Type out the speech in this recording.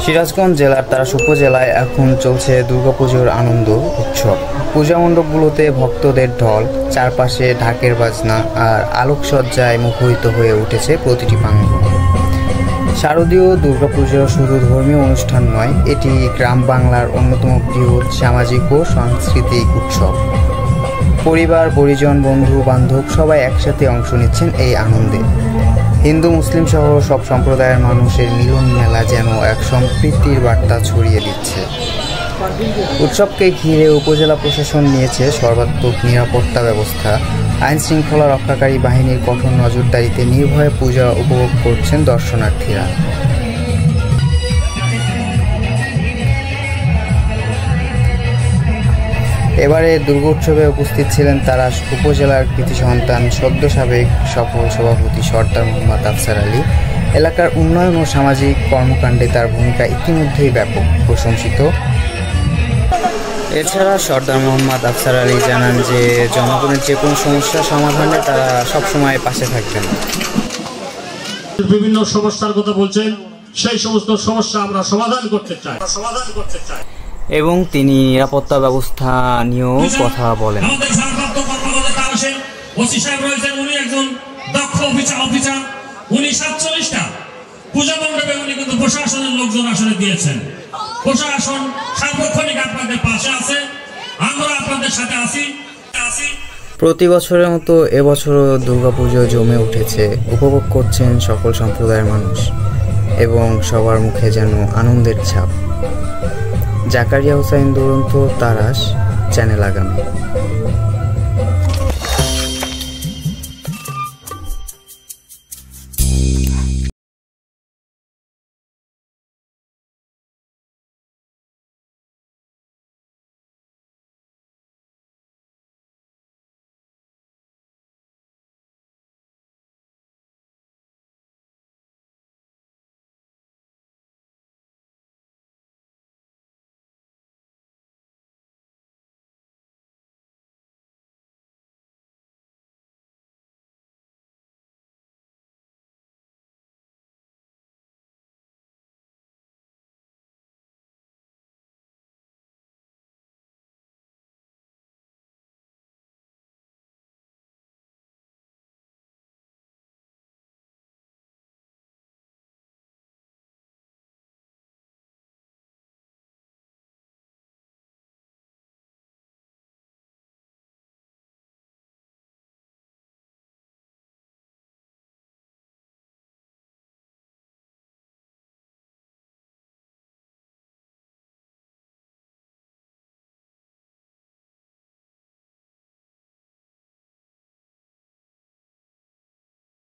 সিরাজগঞ্জ জেলার তারাস উপজেলায় এখন চলছে দুর্গাপুজোর আনন্দ উৎসব। পূজা মণ্ডপগুলোতে ভক্তদের ঢল, চারপাশে ঢাকের বাজনা আর আলোকসজ্জায় মুখরিত হয়ে উঠেছে প্রতিটি প্রাঙ্গণ। শারদীয় দুর্গাপুজো শুধু ধর্মীয় অনুষ্ঠান নয়, এটি গ্রাম বাংলার অন্যতম বৃহৎ সামাজিক ও সাংস্কৃতিক উৎসব। পরিবার, পরিজন, বন্ধু বান্ধব সবাই একসাথে অংশ নিচ্ছেন এই আনন্দে। হিন্দু মুসলিম সহ সব সম্প্রদায়ের মানুষের মিলন মেলা যেন এক সম্প্রীতির বার্তা ছড়িয়ে দিচ্ছে। উৎসবকে ঘিরে উপজেলা প্রশাসন নিয়েছে সর্বাত্মক নিরাপত্তা ব্যবস্থা। আইন শৃঙ্খলা রক্ষাকারী বাহিনীর কঠোর নজরদারিতে নির্ভয়ে পূজা উপভোগ করছেন দর্শনার্থীরা। এবারে দুর্গোৎসবে উপস্থিত ছিলেন তারাস উপজেলার কৃতি সন্তান, সদ্য সাবেক সফল সভাপতি সর্দার মোহাম্মদ আফসার আলী। এলাকার উন্নয়ন ও সামাজিক কর্মকাণ্ডে তার ভূমিকা ইতিমধ্যেই ব্যাপক প্রশংসিত। এছাড়া সর্দার মোহাম্মদ আফসার আলী জানান যে জনগণের যে কোনো সমস্যা সমাধানে তারা সবসময় পাশে থাকবেন। বিভিন্ন সমস্যার কথা বলছেন, সেই সমস্ত সমস্যা আমরা সমাধান করতে চাই। এবং তিনি নিরাপত্তা ব্যবস্থা নিয়েও কথা বলেন। আমাদের ভারপ্রাপ্ত কর্মকর্তা আসেন, ওসি সাহেব রয়েছেন, উনি একজন দক্ষ অফিসার। উনি 47টা পূজা মণ্ডপে উনি কিন্তু প্রশাসনের লোকজন আসলে দিয়েছেন। প্রশাসন সার্বক্ষণিক আপনাদের পাশে আছে, আমরা আপনাদের সাথে আছি। প্রতি বছরের মতো এবছরও দুর্গাপুজো জমে উঠেছে। উপভোগ করছেন সকল সম্প্রদায়ের মানুষ এবং সবার মুখে যেন আনন্দের ছাপ। জাকারিয়া হোসাইন দুরন্ত, তারাস, চ্যানেল আগামী।